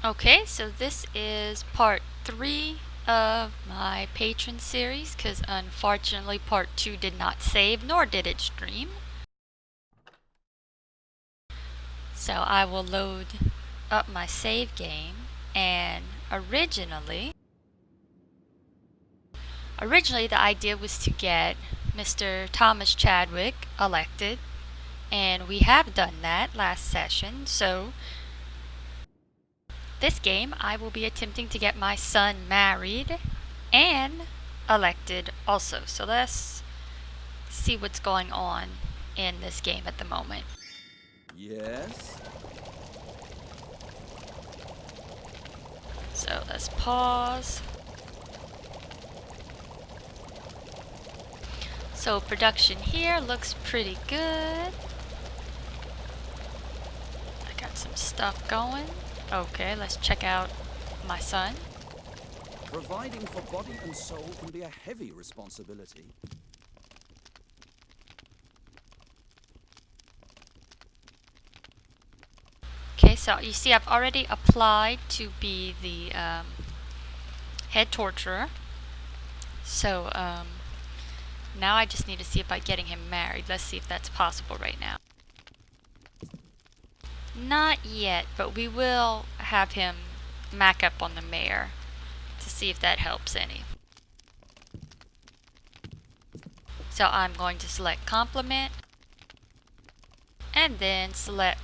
Okay, so this is part 3 of my Patron series, because unfortunately part 2 did not save, nor did it stream. So I will load up my save game, and originally the idea was to get Mr. Thomas Chadwick elected, and we have done that last session, so this game I will be attempting to get my son married and elected also. So let's see what's going on in this game at the moment. Yes? So let's pause. So production here looks pretty good. I got some stuff going. Okay, let's check out my son. Providing for body and soul can be a heavy responsibility. Okay, so you see I've already applied to be the head torturer. So now I just need to see about getting him married. Let's see if that's possible right now. Not yet, but we will have him mac up on the mayor to see if that helps any. So I'm going to select compliment and then select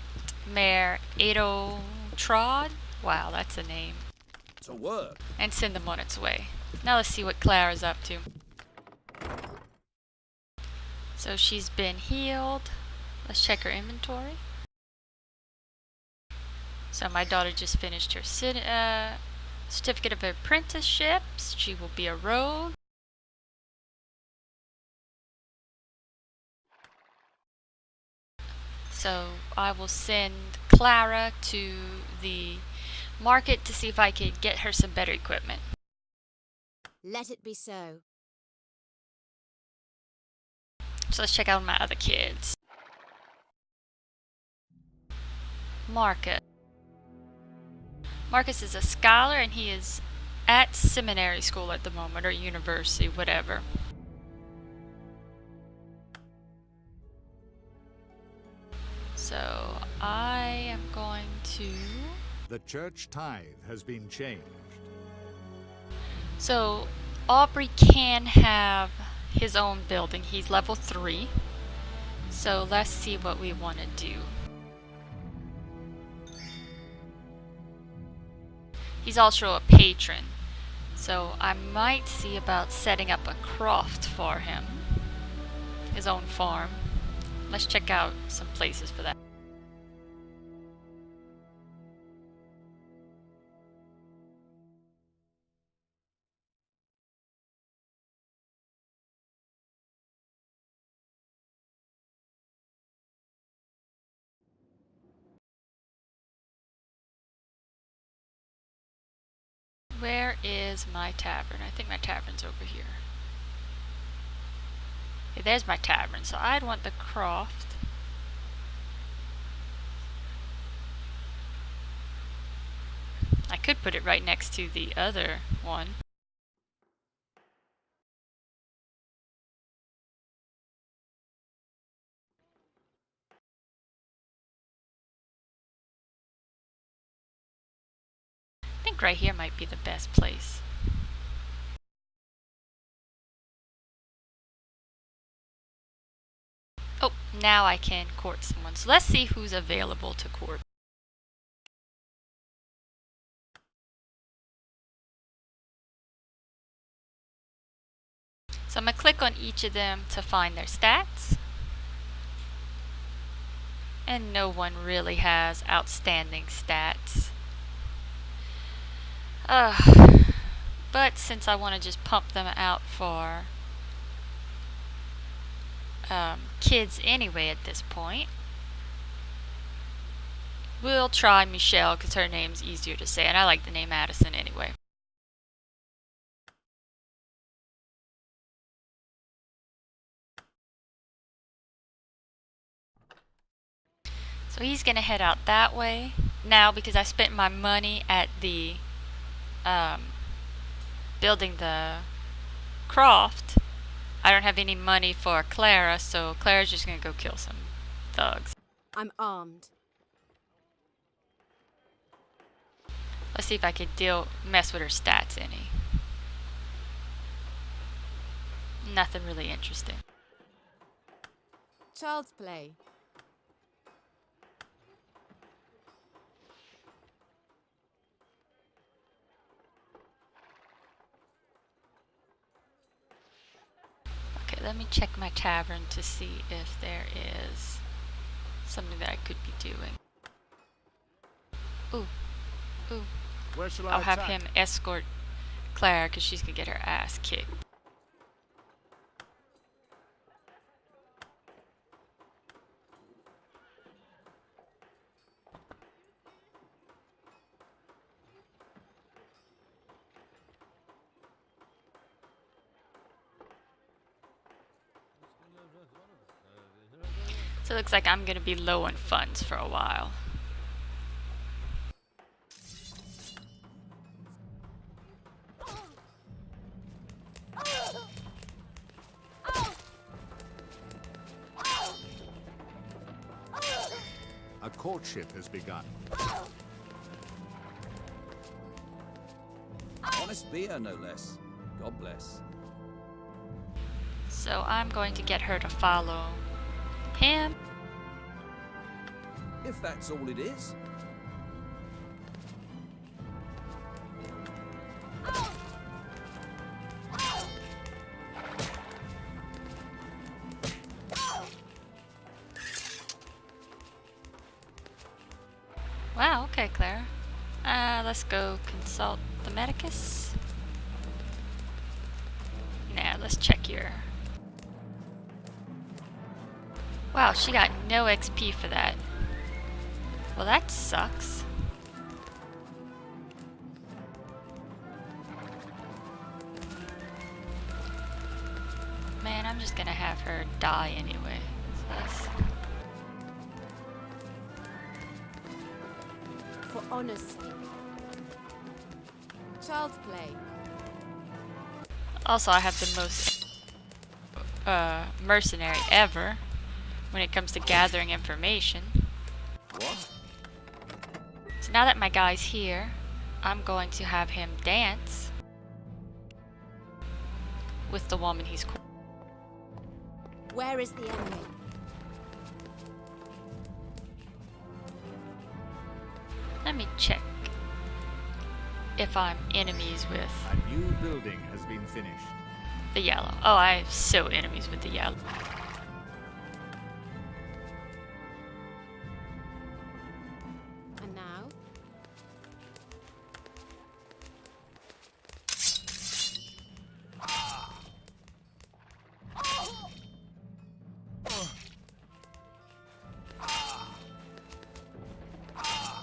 Mayor Ado Trod. Wow, that's a name. To work. And send them on its way. Now let's see what Clara's up to. So she's been healed. Let's check her inventory. So my daughter just finished her certificate of apprenticeship. She will be a rogue. So I will send Clara to the market to see if I can get her some better equipment. Let it be so. So let's check out my other kids. Marcus. Marcus is a scholar and he is at seminary school at the moment, or university, whatever. So I am going to... The church tithe has been changed. So Aubrey can have his own building. He's level 3. So let's see what we want to do. He's also a patron. So I might see about setting up a croft for him. His own farm. Let's check out some places for that. Where is my tavern? I think my tavern's over here. Okay, there's my tavern. So I'd want the croft. I could put it right next to the other one. I think right here might be the best place. Oh, now I can court someone. So let's see who's available to court. So I'm going to click on each of them to find their stats. And no one really has outstanding stats. But since I want to just pump them out for kids anyway at this point, we'll try Michelle because her name's easier to say, and I like the name Addison anyway. So he's going to head out that way. now because I spent my money at the building the croft, I don't have any money for Clara, so Clara's just gonna go kill some thugs. I'm armed. Let's see if I could mess with her stats any. Nothing really interesting. Child's play. Okay, let me check my tavern to see if there is something that I could be doing. Ooh. Ooh. Where shall I'll I have attack? him escort Claire because she's gonna get her ass kicked. So it looks like I'm gonna be low on funds for a while. A courtship has begun. Honest beer, no less. God bless. So I'm going to get her to follow him. If that's all it is. Wow, okay, Claire. Let's go consult the medicus. Nah, let's check your... Wow, she got no XP for that. Well, that sucks. Man, I'm just gonna have her die anyway. For honor's sake. Child's play. Also, I have the most mercenary ever when it comes to gathering information. What? So now that my guy's here, I'm going to have him dance with the woman he's courting. Where is the enemy? Let me check if I'm enemies with A new building has been finished. the yellow. Oh, I'm so enemies with the yellow. And now?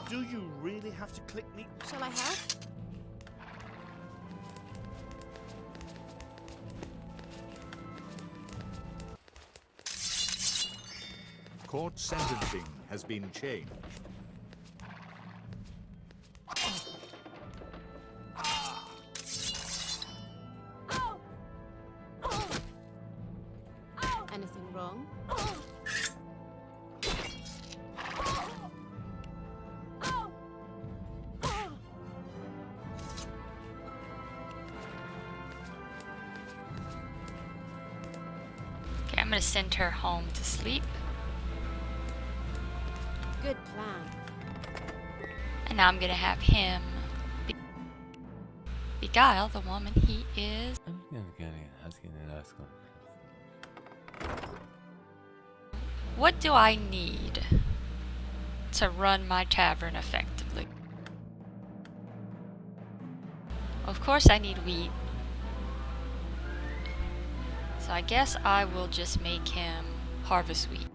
Do you really have to click me? Shall I help? Court sentencing has been changed. Anything wrong? Okay, I'm gonna send her home to sleep. Good plan. And now I'm gonna have him beguile the woman he is. What do I need to run my tavern effectively? Of course I need wheat. So I guess I will just make him harvest wheat.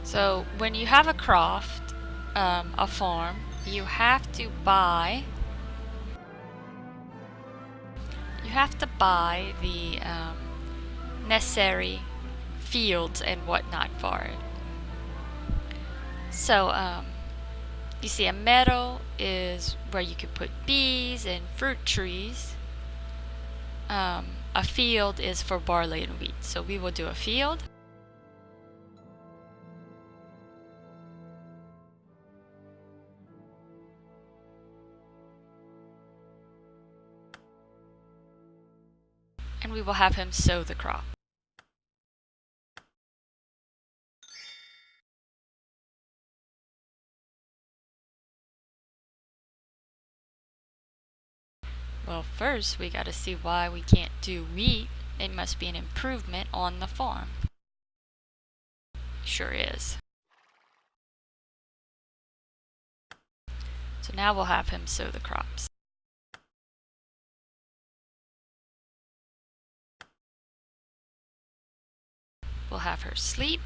So when you have a croft, a farm, you have to buy the necessary fields and whatnot for it. So, you see, a meadow is where you could put bees and fruit trees. A field is for barley and wheat. So we will do a field. And we will have him sow the crop. Well, first we gotta see why we can't do wheat. It must be an improvement on the farm. Sure is. So now we'll have him sow the crops. We'll have her sleep.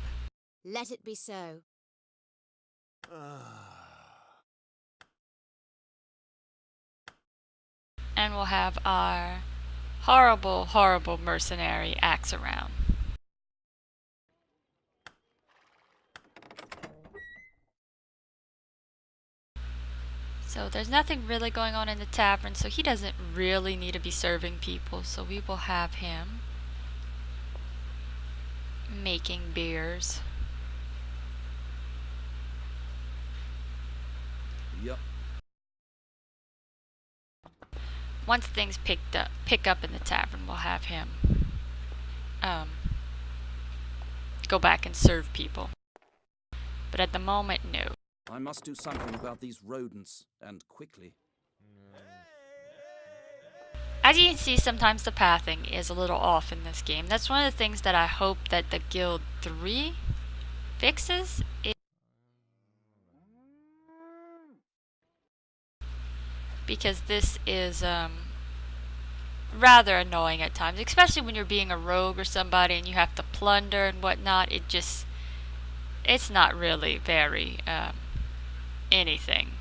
Let it be so. And we'll have our horrible, horrible mercenary axe around. So there's nothing really going on in the tavern, so he doesn't really need to be serving people. So we will have him making beers. Yep. Once things pick up in the tavern, we'll have him go back and serve people. But at the moment, no. I must do something about these rodents, and quickly. As you can see, sometimes the pathing is a little off in this game. That's one of the things that I hope that the Guild 3 fixes. Because this is rather annoying at times, especially when you're being a rogue or somebody and you have to plunder and whatnot. It's not really very anything.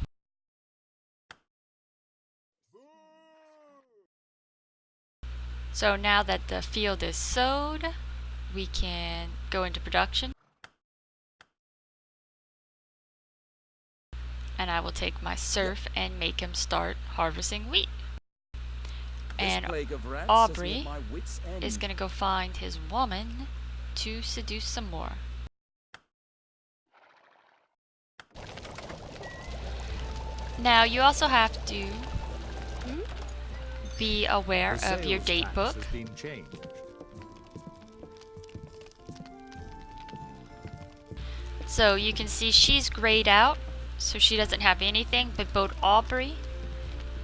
So now that the field is sowed, we can go into production. And I will take my serf and make him start harvesting wheat. And Aubrey is going to go find his woman to seduce some more. Now you also have to be aware The of your sales date tax book. has been changed. So you can see she's grayed out, so she doesn't have anything, but both Aubrey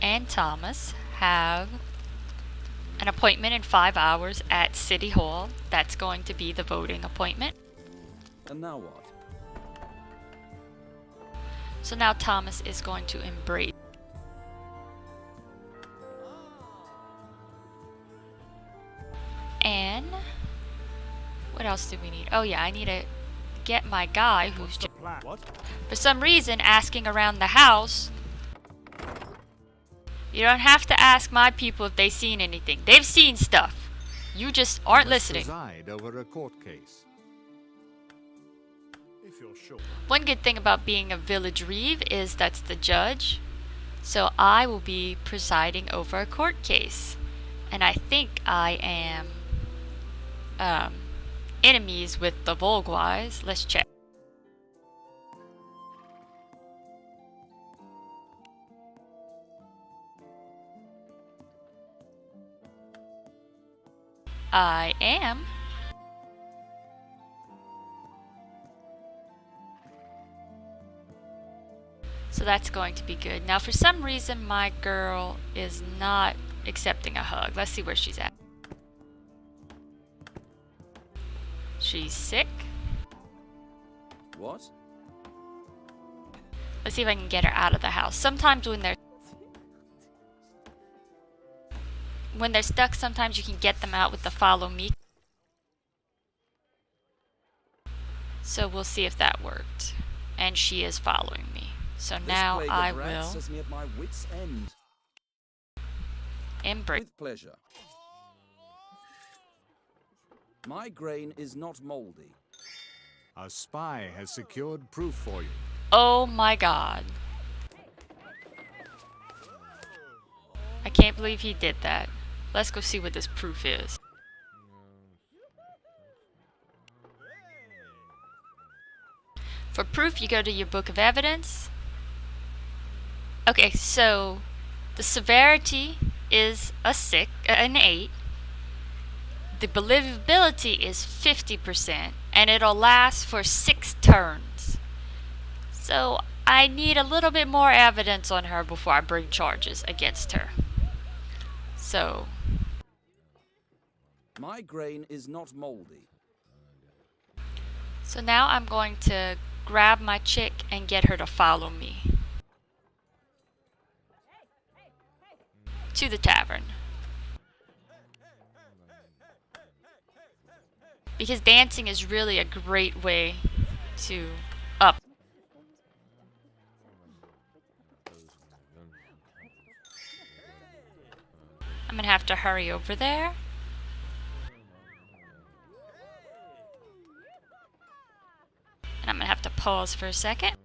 and Thomas have an appointment in 5 hours at City Hall. That's going to be the voting appointment. And now what? So now Thomas is going to embrace. And what else do we need? Oh yeah, I need to get my guy who's just, for some reason, asking around the house. You don't have to ask my people if they've seen anything. They've seen stuff. You just aren't listening. Preside over a court case. If you're sure. One good thing about being a village reeve is that's the judge. So I will be presiding over a court case. And I think I am enemies with the Volgwise. Let's check. I am. So that's going to be good. Now for some reason my girl is not accepting a hug. Let's see where she's at. She's sick. What? Let's see if I can get her out of the house. Sometimes when they're stuck, sometimes you can get them out with the follow me. So we'll see if that worked. And she is following me. So now I will Has me at my wit's end. embrace. With pleasure. My grain is not moldy. A spy has secured proof for you. Oh my god. I can't believe he did that. Let's go see what this proof is. For proof, you go to your book of evidence. Okay, so the severity is an 8. The believability is 50%, and it'll last for 6 turns. So I need a little bit more evidence on her before I bring charges against her. So My grain is not moldy. So now I'm going to grab my chick and get her to follow me to the tavern. Because dancing is really a great way to up. I'm gonna have to hurry over there. And I'm gonna have to pause for a second.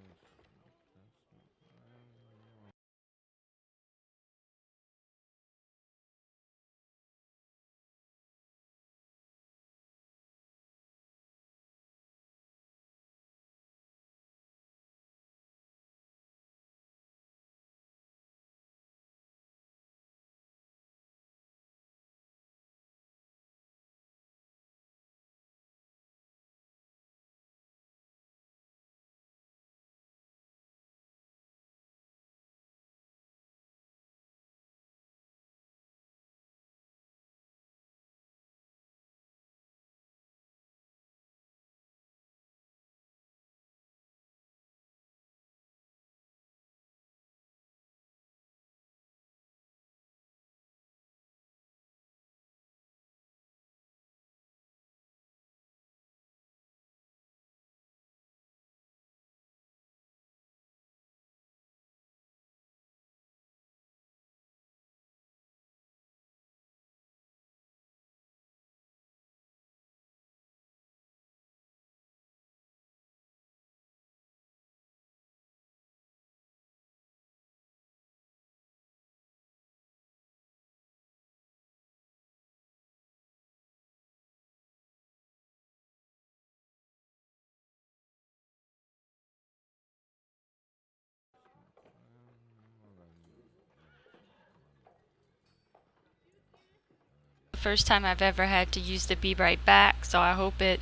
First time I've ever had to use the Be Right Back, so I hope it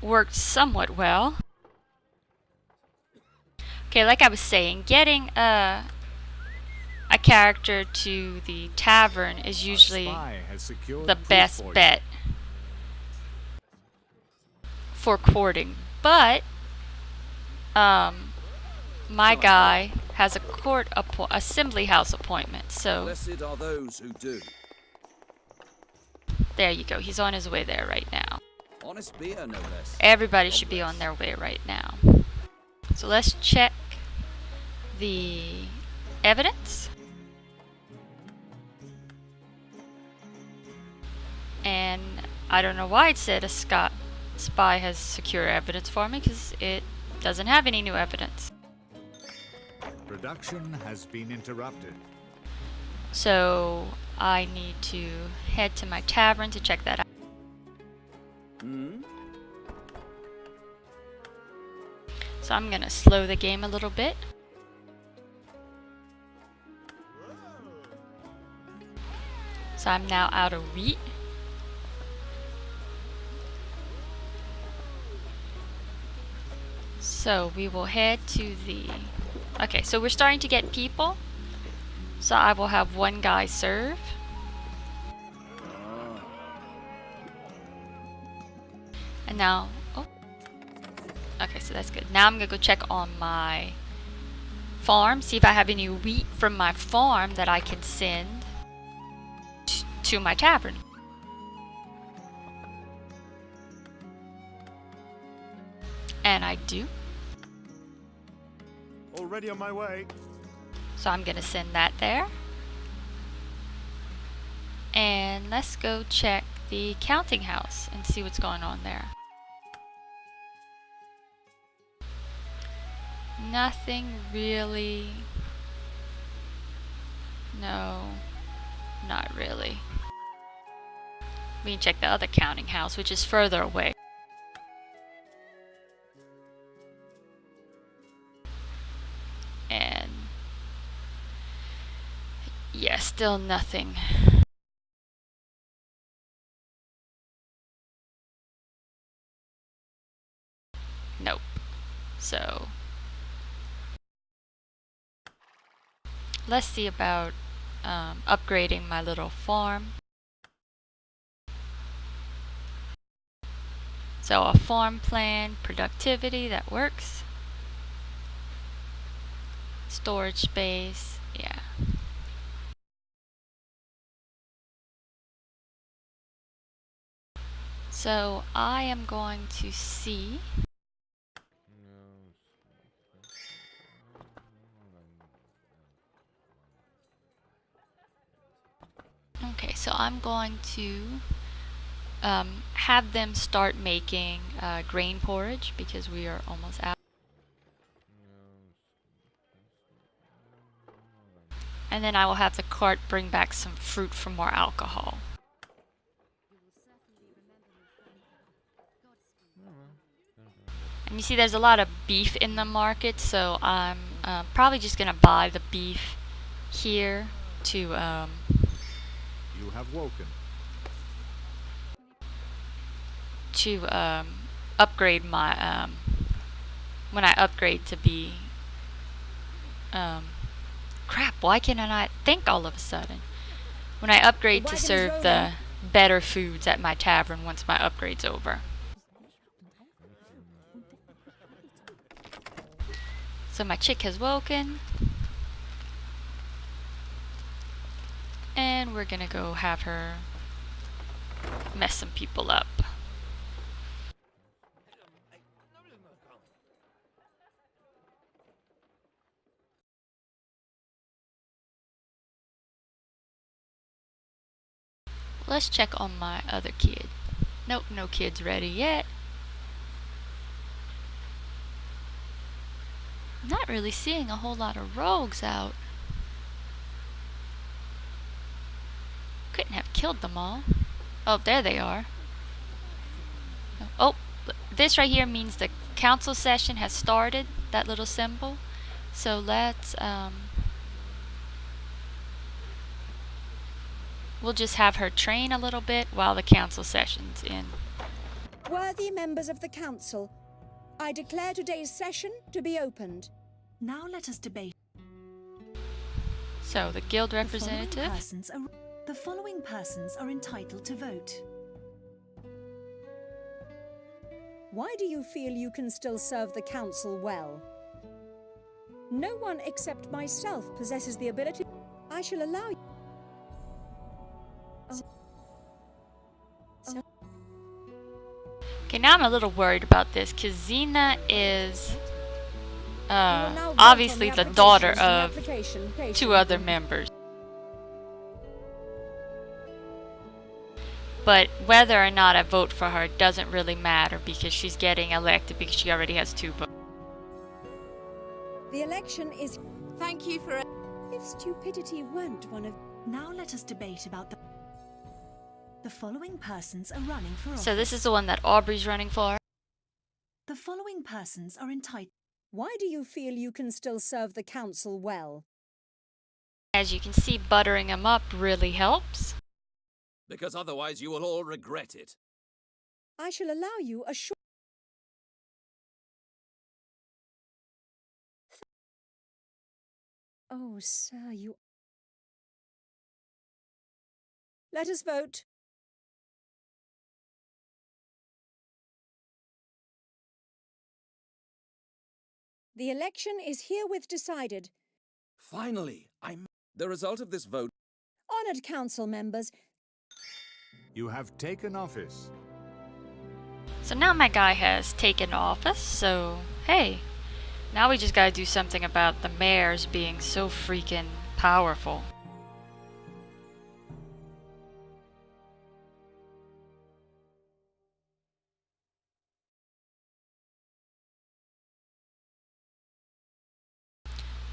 worked somewhat well. Okay, like I was saying, getting a character to the tavern is usually the best bet for courting. But my guy has a assembly house appointment, so Blessed are those who do. there you go. He's on his way there right now. Honest beer, no less. Everybody should be on their way right now. So let's check the evidence. And I don't know why it said a spy has secure evidence for me, because it doesn't have any new evidence. Production has been interrupted. So I need to head to my tavern to check that out. So I'm gonna slow the game a little bit. So I'm now out of wheat. So we will head to the... Okay, so we're starting to get people. So I will have one guy serve. And now... Oh. Okay, so that's good. Now I'm going to go check on my farm. See if I have any wheat from my farm that I can send to my tavern. And I do. Already on my way. So I'm going to send that there. And let's go check the counting house and see what's going on there. Nothing really. No, not really. We can check the other counting house, which is further away. And yeah, still nothing. Nope. So let's see about upgrading my little farm. So a farm plan, productivity, that works. Storage space, yeah. So I am going to see. Okay, so I'm going to have them start making grain porridge because we are almost out. And then I will have the cart bring back some fruit for more alcohol. And you see there's a lot of beef in the market, so I'm probably just going to buy the beef here to You have woken. upgrade my when I upgrade to be crap, why can I not think all of a sudden? When I upgrade to serve the better foods at my tavern once my upgrade's over. So my chick has woken. And we're gonna go have her mess some people up. Let's check on my other kid. Nope, no kid's ready yet. Not really seeing a whole lot of rogues out. Couldn't have killed them all. Oh, there they are. Oh, this right here means the council session has started, that little symbol. So let's, we'll just have her train a little bit while the council session's in. Worthy members of the council, I declare today's session to be opened. Now let us debate. So the guild representative. The following persons are entitled to vote. Why do you feel you can still serve the council well? No one except myself possesses the ability. I shall allow you. Okay, now I'm a little worried about this because Xena is obviously the daughter of two other members. But whether or not I vote for her doesn't really matter because she's getting elected because she already has 2 votes. The election is. Thank you for. If stupidity weren't one of. Now let us debate about the following persons are running for office. So this is the one that Aubrey's running for. The following persons are entitled. Why do you feel you can still serve the council well? As you can see, buttering him up really helps. Because otherwise you will all regret it. I shall allow you a short. Oh, sir, you. Let us vote. The election is herewith decided. Finally, the result of this vote. Honoured council members. You have taken office. So now my guy has taken office, so hey, now we just gotta do something about the mayors being so freaking powerful.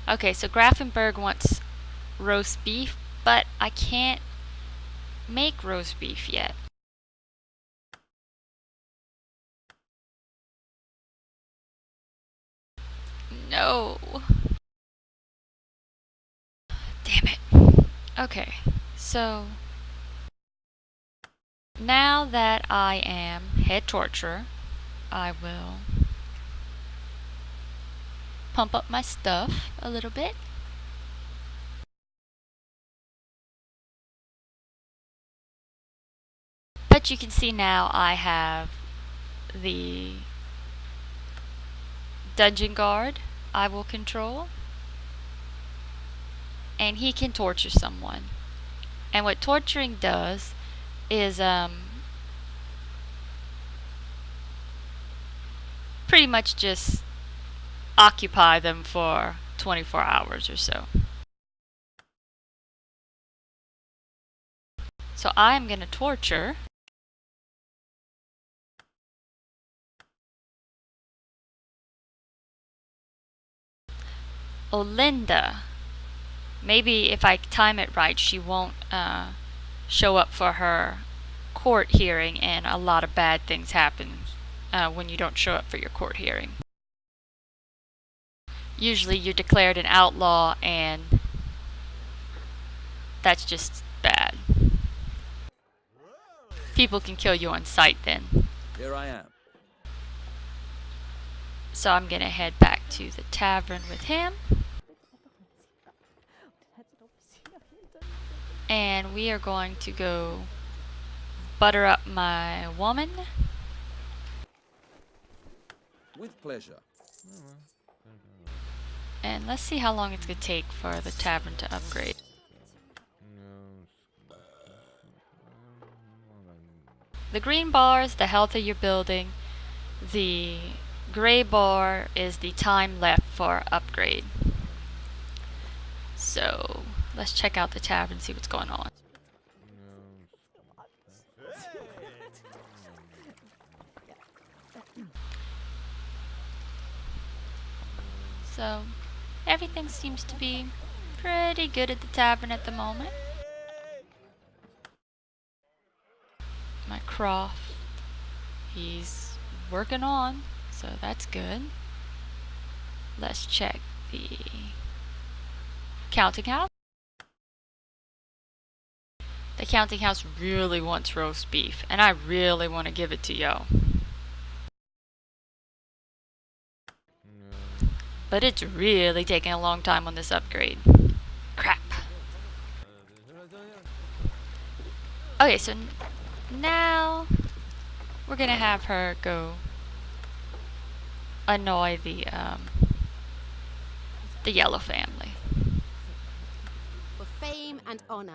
Okay, so Grafenberg wants roast beef, but I can't make roast beef yet. No. Damn it. Okay, so now that I am head torturer, I will pump up my stuff a little bit. But you can see now I have the dungeon guard I will control, and he can torture someone. And what torturing does is pretty much just occupy them for 24 hours or so. So I'm going to torture Olinda. Maybe if I time it right, she won't show up for her court hearing, and a lot of bad things happen when you don't show up for your court hearing. Usually you're declared an outlaw, and that's just bad. People can kill you on sight then. Here I am. So I'm gonna head back to the tavern with him. And we are going to go butter up my woman. With pleasure. And let's see how long it's gonna take for the tavern to upgrade. The green bar is the health of your building. The gray bar is the time left for upgrade. So let's check out the tavern and see what's going on. So everything seems to be pretty good at the tavern at the moment. My Croft, he's working on, so that's good. Let's check the counting house. The counting house really wants roast beef, and I really want to give it to yo. But it's really taking a long time on this upgrade. Crap. Okay, so now we're gonna have her go annoy the yellow family. For fame and honor.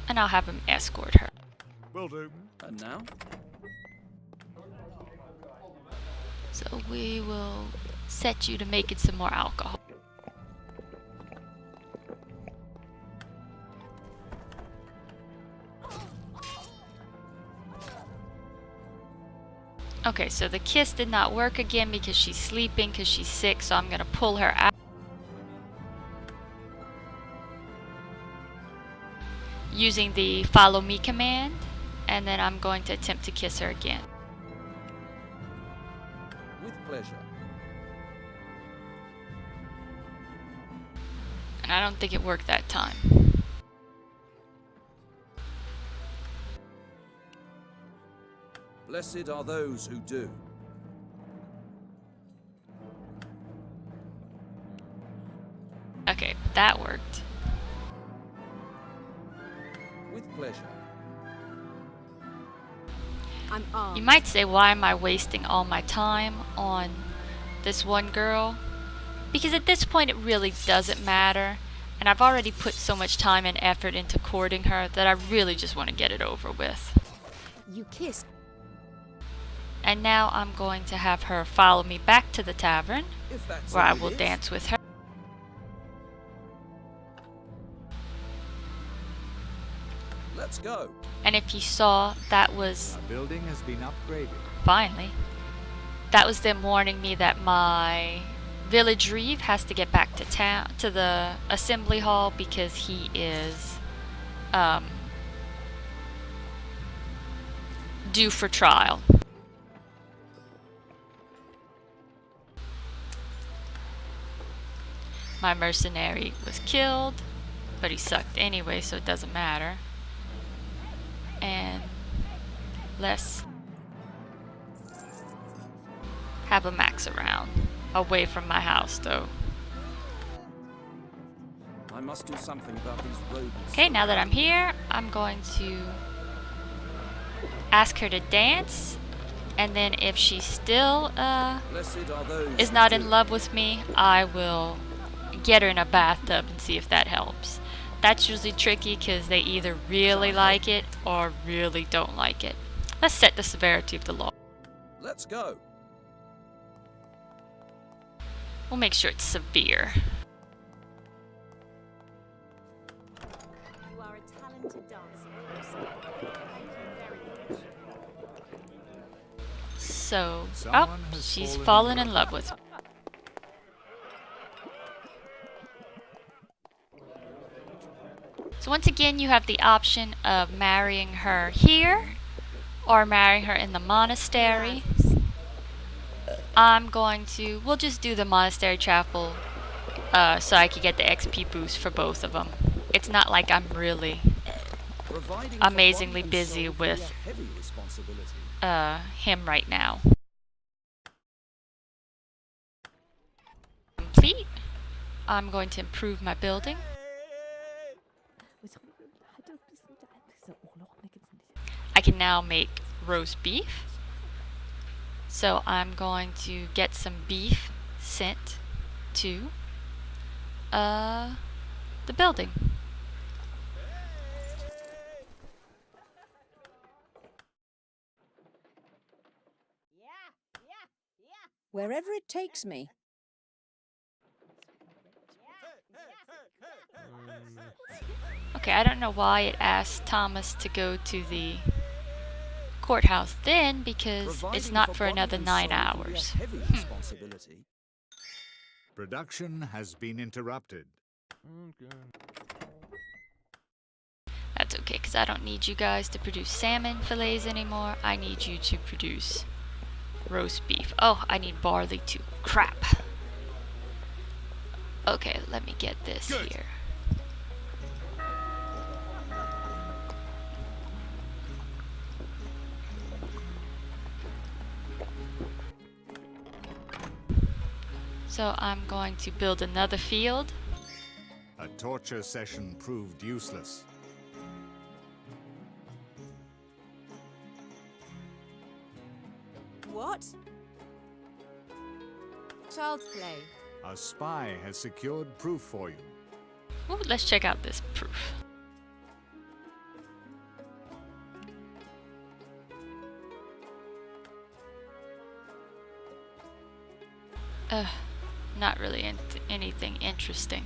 And I'll have him escort her. Will do. And now? So we will set you to making some more alcohol. Okay, so the kiss did not work again because she's sleeping, because she's sick, so I'm gonna pull her out. Using the follow me command, and then I'm going to attempt to kiss her again. With pleasure. And I don't think it worked that time. Blessed are those who do. Okay, that worked. With pleasure. I'm armed. You might say, why am I wasting all my time on this one girl? Because at this point it really doesn't matter, and I've already put so much time and effort into courting her that I really just want to get it over with. You kissed. And now I'm going to have her follow me back to the tavern, If that's where I all it will is. dance with her. Let Let's go. And if you saw, that was A building has been upgraded. finally. That was them warning me that my village reeve has to get back to town, to the assembly hall, because he is due for trial. My mercenary was killed, but he sucked anyway, so it doesn't matter. And let's have a max around. Away from my house, though. I must do something about these rodents. Okay, now that I'm here, I'm going to ask her to dance. And then if she still Blessed are those is who not do. in love with me, I will get her in a bathtub and see if that helps. That's usually tricky because they either really like it or really don't like it. Let's set the severity of the law. Let's go. We'll make sure it's severe. You are a talented dancer. Thank you very much. So, Someone has she's fallen fallen in in love with me. So once again, you have the option of marrying her here or marrying her in the monastery. We'll just do the monastery chapel so I can get the XP boost for both of them. It's not like I'm really Providing for amazingly body and busy soul can be a with heavy responsibility. him right now. Complete. I'm going to improve my building. I can now make roast beef. So I'm going to get some beef sent to the building. Wherever it takes me. Okay, I don't know why it asked Thomas to go to the courthouse then, because it's Providing not for body another and 9 soul can be a hours. heavy responsibility. Production has been interrupted. That's okay, because I don't need you guys to produce salmon fillets anymore. I need you to produce roast beef. Oh, I need barley too. Crap. Okay, let me get this here. So I'm going to build another field. A torture session proved useless. What? Child's play. A spy has secured proof for you. Ooh, let's check out this proof. Not really anything interesting.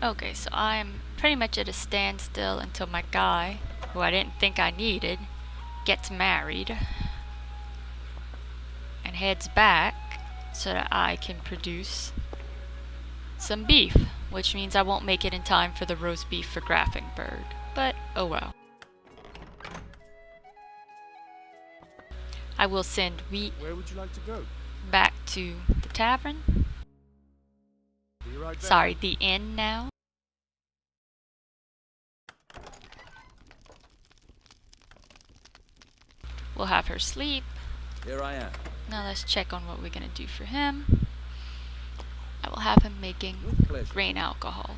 Okay, so I'm pretty much at a standstill until my guy, who I didn't think I needed, gets married and heads back so that I can produce some beef, which means I won't make it in time for the roast beef for Grafenberg, but oh well. I will send wheat Where would you like to go? back to the tavern. Be right back. Sorry, the inn now. We'll have her sleep. Here I am. Now let's check on what we're gonna do for him. I will have him making With pleasure. grain alcohol.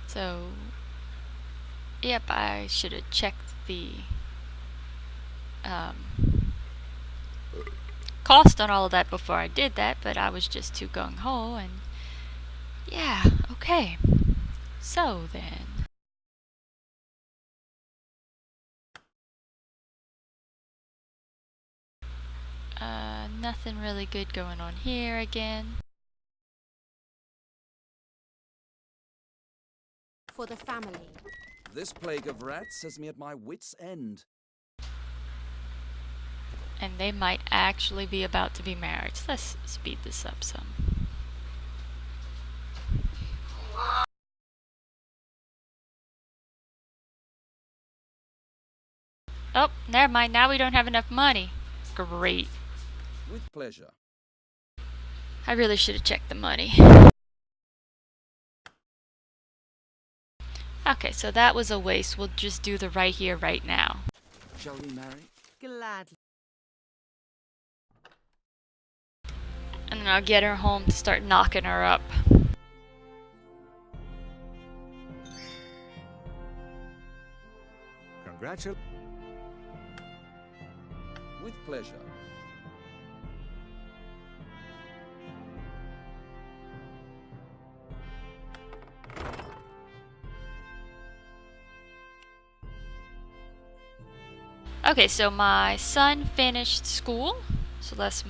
So, yep, I should have checked the cost on all of that before I did that, but I was just too gung-ho, and yeah, okay. So then, nothing really good going on here again. For the family. This plague of rats has me at my wits' end. And they might actually be about to be married. So let's speed this up some. Oh, never mind. Now we don't have enough money. Great. With pleasure. I really should have checked the money. Okay, so that was a waste. We'll just do the right here, right now. Shall we marry? Gladly. And then I'll get her home to start knocking her up. Congratulations. With pleasure. Okay, so my son finished school. So let's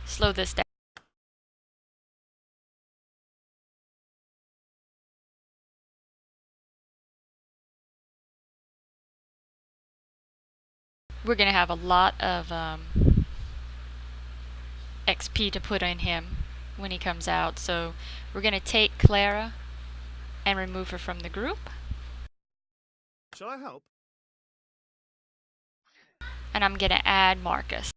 slow this down. We're gonna have a lot of XP to put in him when he comes out. So we're gonna take Clara and remove her from the group. Shall I help? And I'm gonna add Marcus.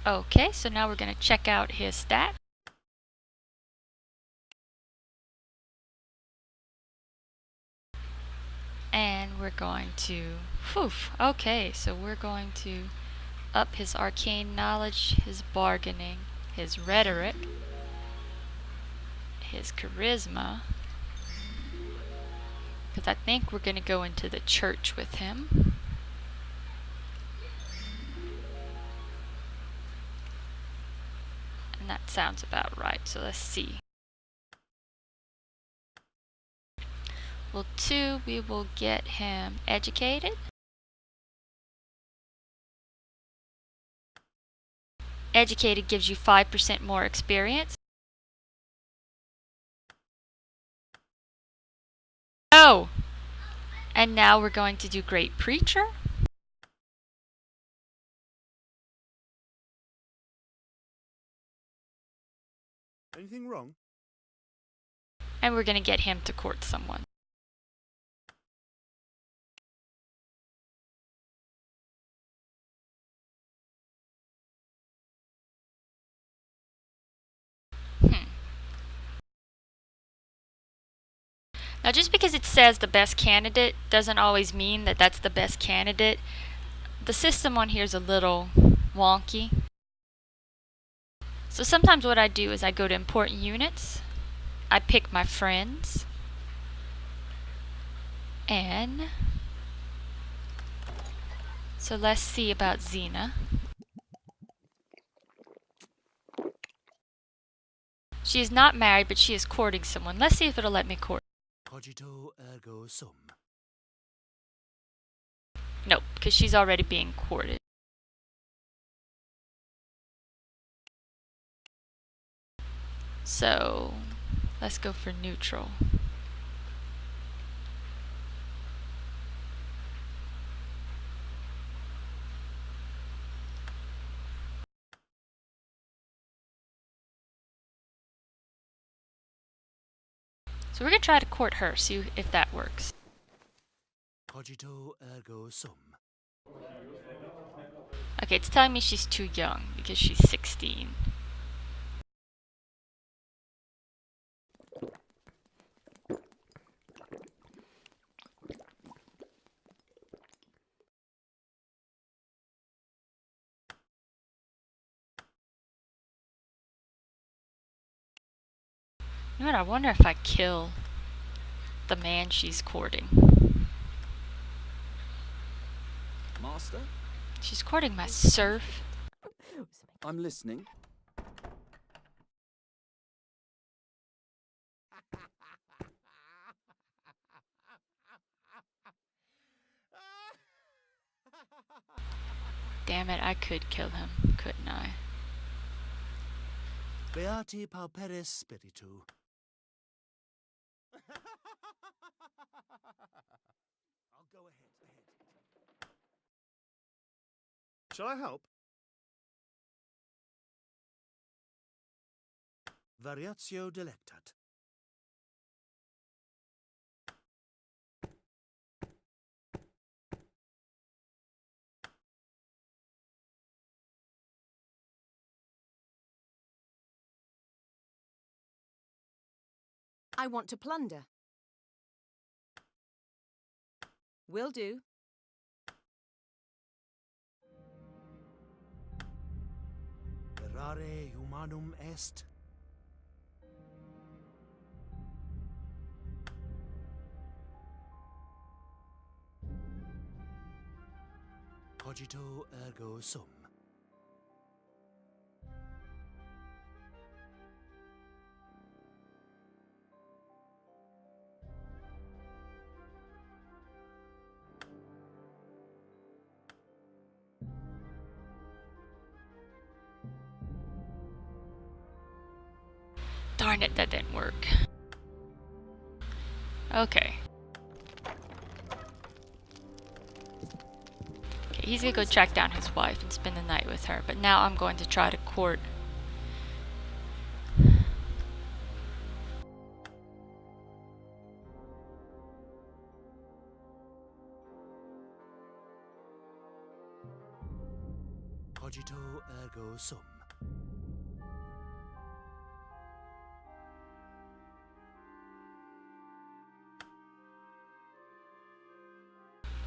Okay, so now we're gonna check out his stat. And we're going to, okay, so we're going to up his arcane knowledge, his bargaining, his rhetoric, his charisma, because I think we're going to go into the church with him. And that sounds about right, so let's see. Well, 2, we will get him educated. Educated gives you 5% more experience. Oh! And now we're going to do Great Preacher. Anything wrong? And we're going to get him to court someone. Now, just because it says the best candidate doesn't always mean that that's the best candidate. The system on here is a little wonky. So sometimes what I do is I go to important units, I pick my friends, and so let's see about Xena. She is not married, but she is courting someone. Let's see if it'll let me court. Cogito ergo sum. Nope, because she's already being courted. So let's go for neutral. So we're gonna try to court her, see if that works. Cogito ergo sum. Okay, it's telling me she's too young because she's 16. You know what? I wonder if I kill the man she's courting. Master, She's courting my serf. I'm listening. Damn it, I could kill him, couldn't I? Beati pauperis spiritu. I'll go ahead. Shall I help? Variatio delectat. I want to plunder. Will do. Errare humanum est. Cogito ergo sum. Darn it, that didn't work. Okay. Okay, he's gonna go track down his wife and spend the night with her, but now I'm going to try to court. Cogito ergo sum.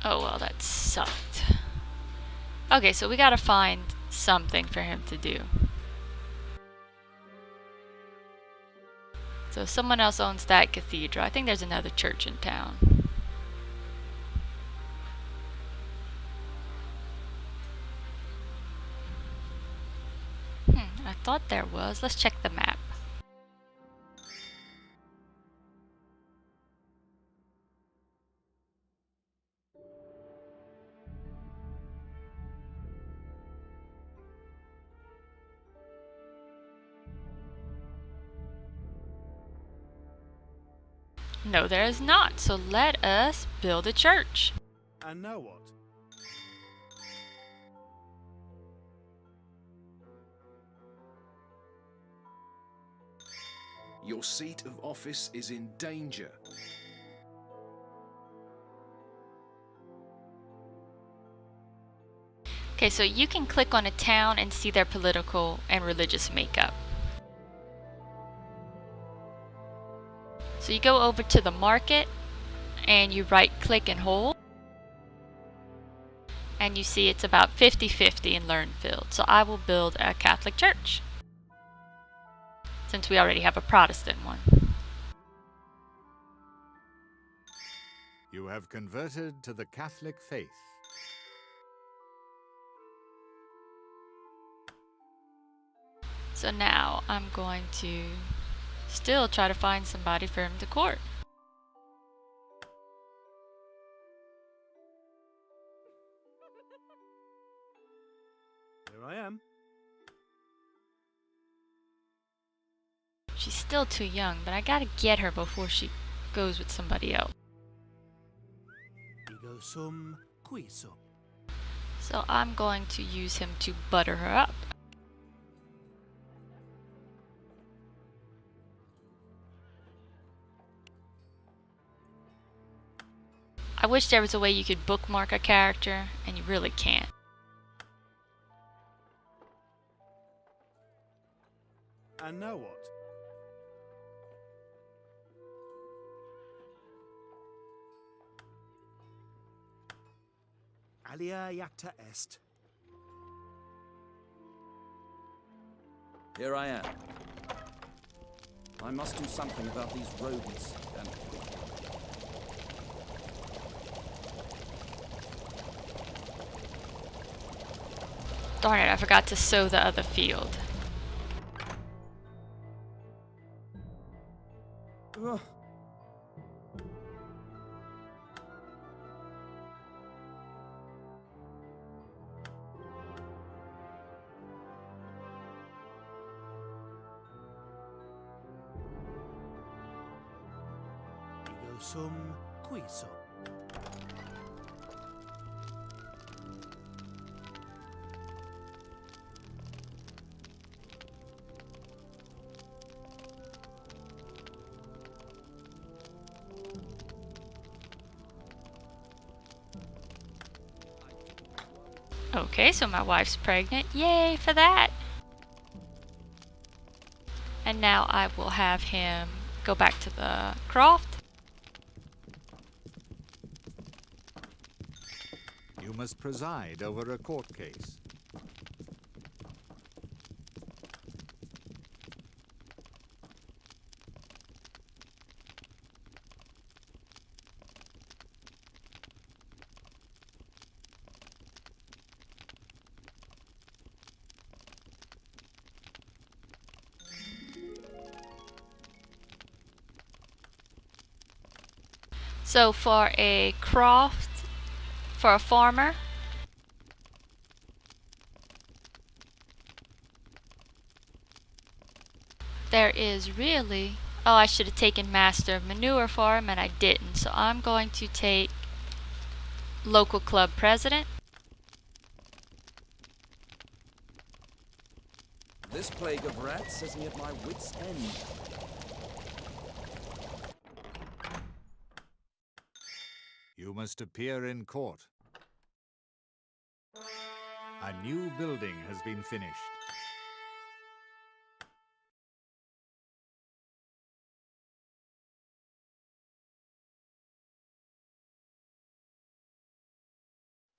Oh well, that sucked. Okay, so we gotta find something for him to do. So someone else owns that cathedral. I think there's another church in town. I thought there was. Let's check the map. No, there is not. So let us build a church. And now what? Your seat of office is in danger. Okay, so you can click on a town and see their political and religious makeup. So you go over to the market and you right click and hold. And you see it's about 50-50 in Lernfield. So I will build a Catholic church, since we already have a Protestant one. You have converted to the Catholic faith. So now I'm going to still try to find somebody for him to court. Here I am. She's still too young, but I gotta get her before she goes with somebody else. Ego sum qui sum. So I'm going to use him to butter her up. I wish there was a way you could bookmark a character, and you really can't. And now what? Alia jacta est. Here I am. I must do something about these rodents and Darn it, I forgot to sow the other field. Ugh. Ego sum qui sum. Okay, so my wife's pregnant. Yay for that! And now I will have him go back to the croft. You must preside over a court case. So for a croft, for a farmer, there is really... Oh, I should have taken Master of Manure for him, and I didn't. So I'm going to take Local Club President. this plague of rats has me at my wits' end. You must appear in court. A new building has been finished.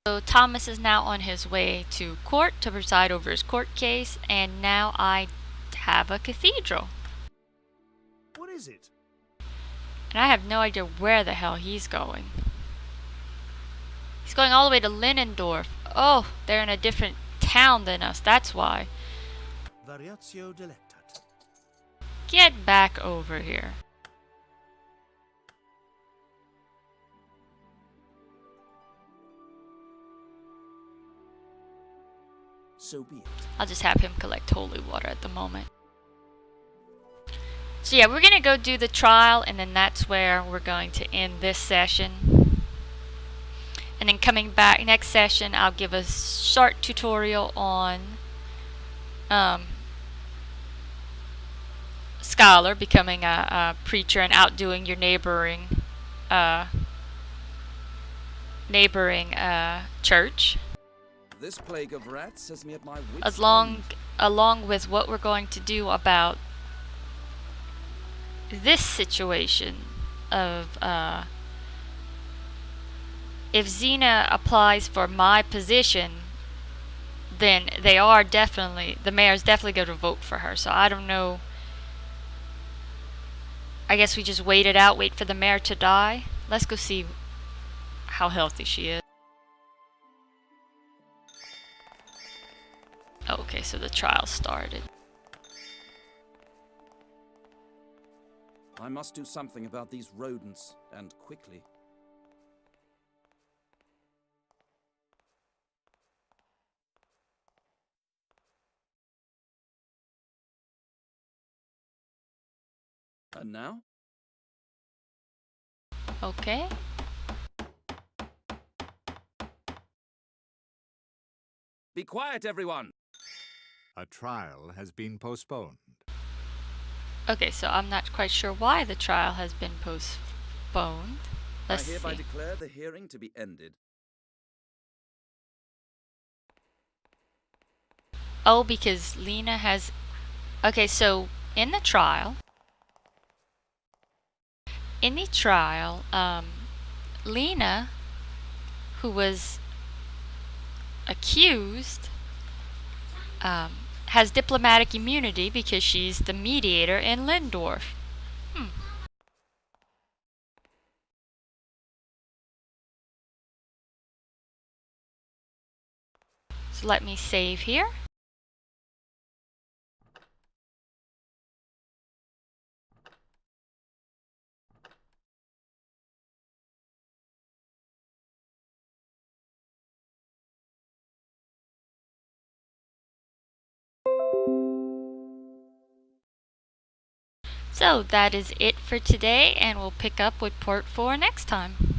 So Thomas is now on his way to court to preside over his court case, and now I have a cathedral. What is it? And I have no idea where the hell he's going. He's going all the way to Linendorf. Oh, they're in a different town than us, that's why. Variatio delectat. Get back over here. So be it. I'll just have him collect holy water at the moment. So yeah, we're gonna go do the trial, and then that's where we're going to end this session. And then coming back next session, I'll give a short tutorial on scholar, becoming a preacher and outdoing your neighboring church. This plague of rats has me at my wits' Along end. with what we're going to do about this situation of if Xena applies for my position, then the mayor's definitely going to vote for her. So I don't know. I guess we just wait it out, wait for the mayor to die. Let's go see how healthy she is. Okay, so the trial started. I must do something about these rodents, and quickly. And now? Okay. Be quiet, everyone! A trial has been postponed. Okay, so I'm not quite sure why the trial has been postponed. Let's I hereby see. declare the hearing to be ended. Oh, because Lena has... Okay, so in the trial, Lena, who was accused, has diplomatic immunity because she's the mediator in Lindorf. So let me save here. So that is it for today, and we'll pick up with part 4 next time.